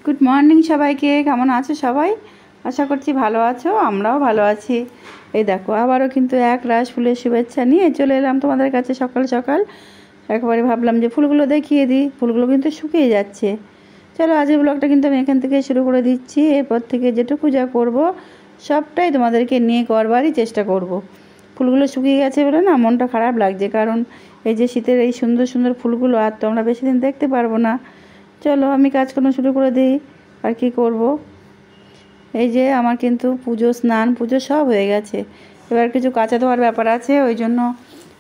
Good morning সবাইকে। কেমন আছো সবাই? আশা করছি ভালো আছো, আমরাও ভালো আছি। এই দেখো আবারও কিন্তু এক রাশ ফুলের শুভেচ্ছা নিয়ে চলে এলাম তোমাদের কাছে সকাল সকাল। একবারে ভাবলাম যে ফুলগুলো দেখিয়ে দিই, ফুলগুলো কিন্তু শুকিয়ে যাচ্ছে। চলো আজকের ব্লগটা কিন্তু আমি এখান থেকে শুরু করে দিচ্ছি। এরপর থেকে যেটুকু যা করবো সবটাই তোমাদেরকে নিয়ে করবারই চেষ্টা করব। ফুলগুলো শুকিয়ে গেছে বলে না মনটা খারাপ লাগছে, কারণ এই যে শীতের এই সুন্দর সুন্দর ফুলগুলো আর তো আমরা বেশি দিন দেখতে পারবো না। চলো আমি কাজকর্ম শুরু করে দিই। আর কি করব, এই যে আমার কিন্তু পুজো স্নান পুজো সব হয়ে গেছে। এবার কিছু কাঁচা ধোয়ার ব্যাপার আছে, ওই জন্য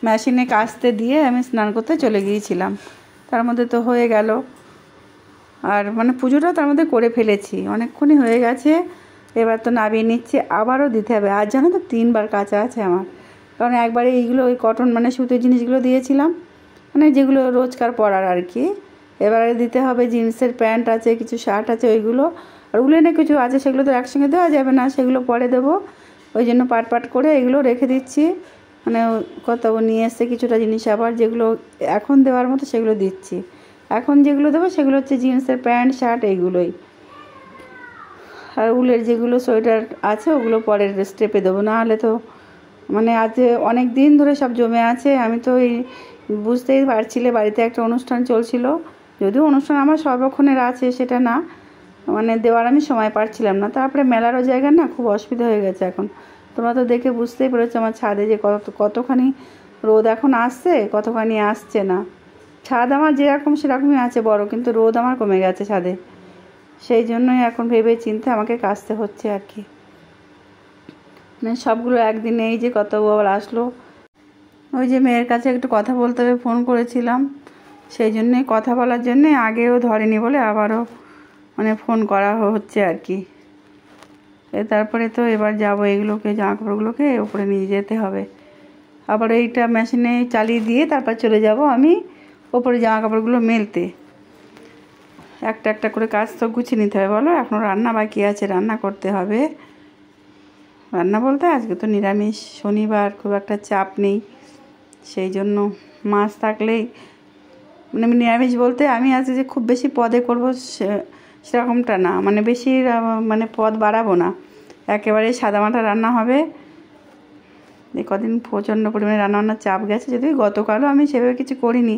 মেশিনে কাচতে দিয়ে আমি স্নান করতে চলে গিয়েছিলাম। তার মধ্যে তো হয়ে গেল, আর মানে পুজোটা তার মধ্যে করে ফেলেছি, অনেকক্ষণই হয়ে গেছে। এবার তো নামিয়ে নিচ্ছি, আবারও দিতে হবে। আর জানো তো 3বার কাঁচা আছে আমার, কারণ একবারে এইগুলো ওই কটন মানে সুতির জিনিসগুলো দিয়েছিলাম, মানে যেগুলো রোজকার পরার আর কি। এবারে দিতে হবে জিন্সের প্যান্ট আছে, কিছু শার্ট আছে ওইগুলো, আর উলেনে কিছু আছে, সেগুলো তো একসঙ্গে দেওয়া যাবে না, সেগুলো পরে দেবো। ওই জন্য পাট পাট করে এগুলো রেখে দিচ্ছি। মানে কত নিয়ে এসছে কিছুটা জিনিস, আবার যেগুলো এখন দেওয়ার মতো সেগুলো দিচ্ছি। এখন যেগুলো দেবো সেগুলো হচ্ছে জিন্সের প্যান্ট শার্ট এইগুলোই, আর উলের যেগুলো সোয়েটার আছে ওগুলো পরের স্টেপে দেবো। না হলে তো মানে আজ অনেক দিন ধরে সব জমে আছে। আমি তো এই বুঝতেই পারছিলে বাড়িতে একটা অনুষ্ঠান চলছিল, যদিও অনুষ্ঠান আমার সর্বক্ষণের আছে সেটা না, মানে দেওয়ার আমি সময় পাচ্ছিলাম না। তারপরে মেলারও জায়গা না, খুব অসুবিধা হয়ে গেছে এখন। তোমরা তো দেখে বুঝতেই পেরেছো আমার ছাদে যে কতখানি রোদ এখন আসছে, কতখানি আসছে না। ছাদ আমার যেরকম সেরকমই আছে বড়, কিন্তু রোদ আমার কমে গেছে ছাদে। সেই জন্যই এখন ভেবে চিন্তে আমাকে কাচতে হচ্ছে আর কি। মানে সবগুলো একদিনে এই যে কত আবার আসলো। ওই যে মেয়ের কাছে একটু কথা বলতে হবে ফোন করেছিলাম, সেই জন্যে কথা বলার জন্যে আগেও ধরেনি বলে আবারও মানে ফোন করা হচ্ছে আর কি। তারপরে তো এবার যাবো এগুলোকে, জামা কাপড়গুলোকে উপরে নিয়ে যেতে হবে। আবার এইটা মেশিনে চালিয়ে দিয়ে তারপর চলে যাব আমি ওপরে জামা কাপড়গুলো মেলতে। একটা একটা করে কাজ তো গুছিয়ে নিতে হবে বলো। এখনও রান্না বাকি আছে, রান্না করতে হবে। রান্না বলতে আজকে তো নিরামিষ, শনিবার, খুব একটা চাপ নেই, সেই জন্য মাছ থাকলেই মানে নিরামিষ বলতে আমি আজকে যে খুব বেশি পদে করবো সেরকমটা না, মানে বেশি মানে পদ বাড়াবো না, একেবারে সাদামাটা রান্না হবে। এই কদিন প্রচণ্ড পরিমাণে রান্নাবান্নার চাপ গেছে, যদিও গতকালও আমি সেভাবে কিছু করিনি,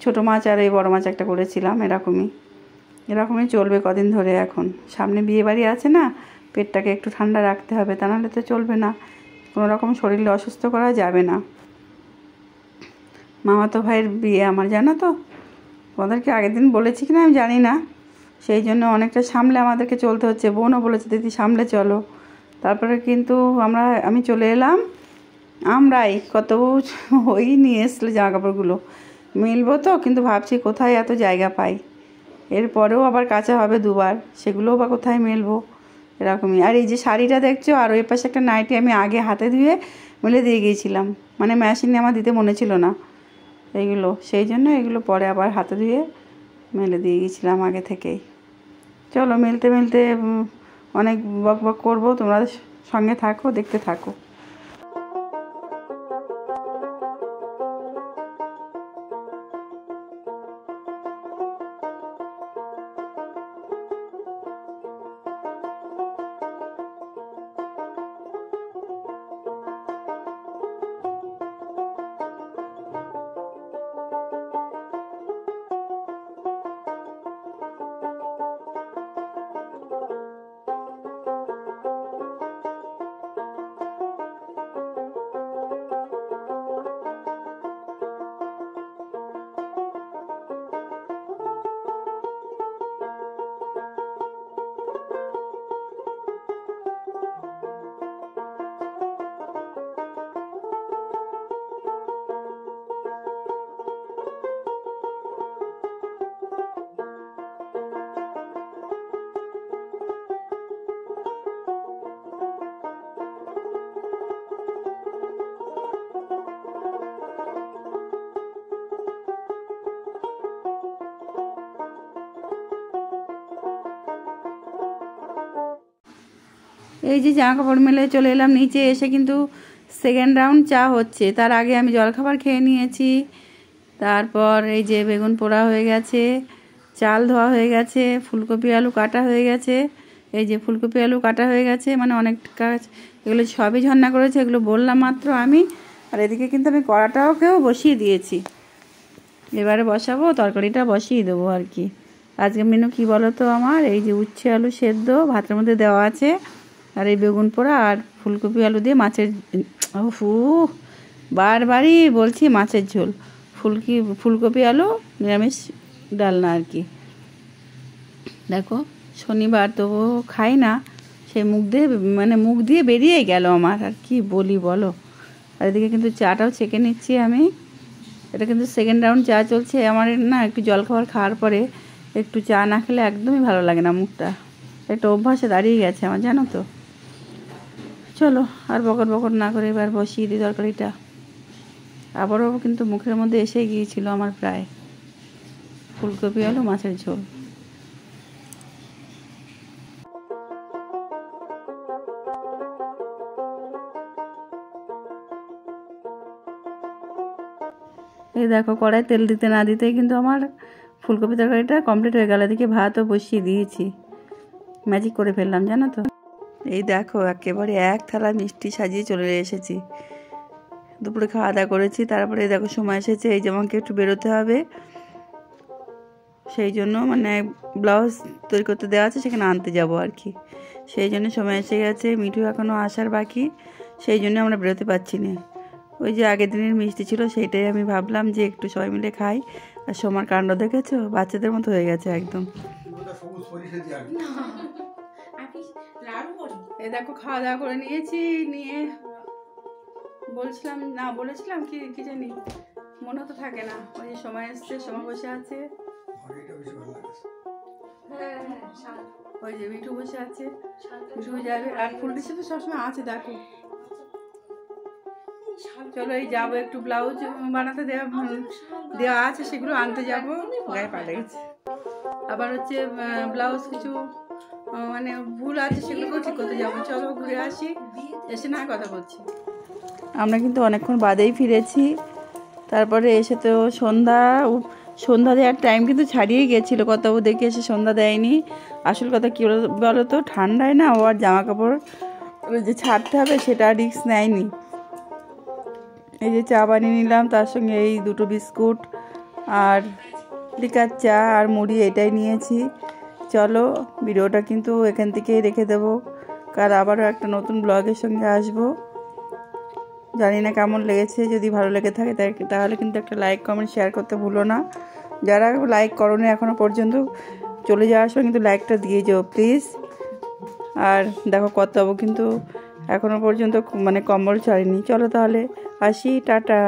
ছোটো মাছ আর এই বড়ো মাছ একটা করেছিলাম। এরকমই চলবে কদিন ধরে। এখন সামনে বিয়েবাড়ি আছে না, পেটটাকে একটু ঠান্ডা রাখতে হবে, তা নাহলে তো চলবে না, কোনো রকম শরীরে অসুস্থ করা যাবে না। মামাতো ভাইয়ের বিয়ে আমার, জানো তো, ওদেরকে আগের দিন বলেছি কিনা আমি জানি না, সেই জন্য অনেকটা সামলে আমাদেরকে চলতে হচ্ছে। বোনও বলেছে দিদি সামলে চলো। তারপরে কিন্তু আমি চলে এলাম, আমরাই কত ওই নিয়ে এসলে জামা কাপড়গুলো মিলবো তো, কিন্তু ভাবছি কোথায় এত জায়গা পাই। এরপরেও আবার কাঁচা হবে 2বার, সেগুলোও বা কোথায় মেলবো, এরকমই। আর এই যে শাড়িটা দেখছো, আর ওই পাশে একটা নাইটি আমি আগে হাতে ধুয়ে মেলে দিয়ে গিয়েছিলাম, মানে মেশিনে আমার দিতে মনে ছিল না এইগুলো, সেই জন্য এগুলো পরে আবার হাতে ধুয়ে মেলে দিয়ে গিয়েছিলাম আগে থেকেই। চলো মেলতে মেলতে অনেক বক বক করবো, তোমরা সঙ্গে থাকো, দেখতে থাকো। এই যে জামা কাপড় মেলে চলে এলাম নিচে, এসে কিন্তু সেকেন্ড রাউন্ড চা হচ্ছে। তার আগে আমি জলখাবার খেয়ে নিয়েছি, তারপর এই যে বেগুন পোড়া হয়ে গেছে, চাল ধোয়া হয়ে গেছে, ফুলকপি আলু কাটা হয়ে গেছে। এই যে ফুলকপি আলু কাটা হয়ে গেছে, মানে অনেক কাজ, এগুলো সবই ঝর্ণা করেছে, এগুলো বললাম মাত্র আমি। আর এদিকে কিন্তু আমি কড়াটাকেও বসিয়ে দিয়েছি, এবারে বসাবো, তরকারিটা বসিয়ে দেবো আর কি। আজকে মেনু কি বলো তো আমার, এই যে উচ্ছে আলু সেদ্ধ ভাতের মধ্যে দেওয়া আছে, আর এই বেগুন পোড়া আর ফুলকপি আলু দিয়ে মাছের, বারবারই বলছি মাছের ঝোল, ফুলকপি আলু নিরামিষ ডালনা আর কি। দেখো শনিবার তো খাই না, সেই মুখ দিয়ে বেরিয়ে গেল আমার, আর কি বলি বলো। আর এদিকে কিন্তু চাটাও ছেঁকে নিচ্ছি আমি, এটা কিন্তু সেকেন্ড রাউন্ড চা চলছে আমার না। একটু জলখাবার খাওয়ার পরে একটু চা না খেলে একদমই ভালো লাগে না, মুখটা একটা অভ্যাসে দাঁড়িয়ে গেছে আমার, জানো তো। চলো আর বকর না করে এবার বসিয়ে দিই তরকারিটা। আবারও কিন্তু মুখের মধ্যে এসে গিয়েছিল আমার প্রায়, ফুলকপি আলু মাছের ঝোল। এই দেখো কড়াই তেল দিতে না দিতেই কিন্তু আমার ফুলকপি তরকারিটা কমপ্লিট হয়ে গেল। এদিকে ভাতও বসিয়ে দিয়েছি, ম্যাজিক করে ফেললাম জানো তো। এই দেখো একেবারে এক থালা মিষ্টি সাজিয়ে চলে এসেছি। দুপুরে খাওয়া দাওয়া করেছি, তারপরে দেখো সময় এসেছে, এই যে আমাকে একটু বেরোতে হবে, সেই জন্য মানে ব্লাউজ তৈরি করতে দেওয়া আছে, সেখানে আনতে যাব আর কি। সেই জন্য সময় এসে গেছে, মিঠু এখনও আসার বাকি, সেই জন্য আমরা বেরোতে পারছি না। ওই যে আগের দিনের মিষ্টি ছিল, সেইটাই আমি ভাবলাম যে একটু সবাই মিলে খাই। আর সোমার কাণ্ড দেখেছো, বাচ্চাদের মতো হয়ে গেছে একদম। এই দেখো খাওয়া দাওয়া করে নিয়েছি, নিয়ে বলেছিলাম কি জানি, মনে তো থাকে না। ওই যে সময় এসছে, সময় বসে আছে, ওই যে মিঠু বসে আছে, মিঠু যাবে, আর ফুলটির সাথে সবসময় আছে দেখো। চলো এই যাবো, একটু ব্লাউজ বানাতে দেওয়া আছে, সেগুলো আনতে যাবো। গায়ে পাল্টে গেছে, আবার হচ্ছে ব্লাউজ কিছু মানে ভুল আছে, সেগুলোকেও ঠিক করতে যাবো। চলো ঘুরে আসি, এসে না কথা বলছি। আমরা কিন্তু অনেকক্ষণ বাদেই ফিরেছি, তারপরে এসে তো সন্ধ্যা দেওয়ার টাইম কিন্তু ছাড়িয়েই গেছিলো। কতও দেখে এসে সন্ধ্যা দেয়নি। আসল কথা কী বলো তো, ঠান্ডায় না ও আর জামা কাপড় যে ছাড়তে হবে সেটা রিস্ক নেয়নি। এই যে চা বানিয়ে নিলাম, তার সঙ্গে এই দুটো বিস্কুট আর লিকার চা আর মুড়ি, এটাই নিয়েছি। চলো ভিডিওটা কিন্তু এখান থেকেই রেখে দেবো, কাল আবারও একটা নতুন ব্লগের সঙ্গে আসবো। জানি না কেমন লেগেছে, যদি ভালো লেগে থাকে তাহলে কিন্তু একটা লাইক কমেন্ট শেয়ার করতে ভুলো না। যারা লাইক করোনি এখনও পর্যন্ত, চলে যাওয়ার সময় কিন্তু লাইকটা দিয়ে যাও প্লিজ। আর দেখো কর্তাবু কিন্তু এখনও পর্যন্ত মানে কম্বল ছাড়েনি। চলো তাহলে আসি, টাটা।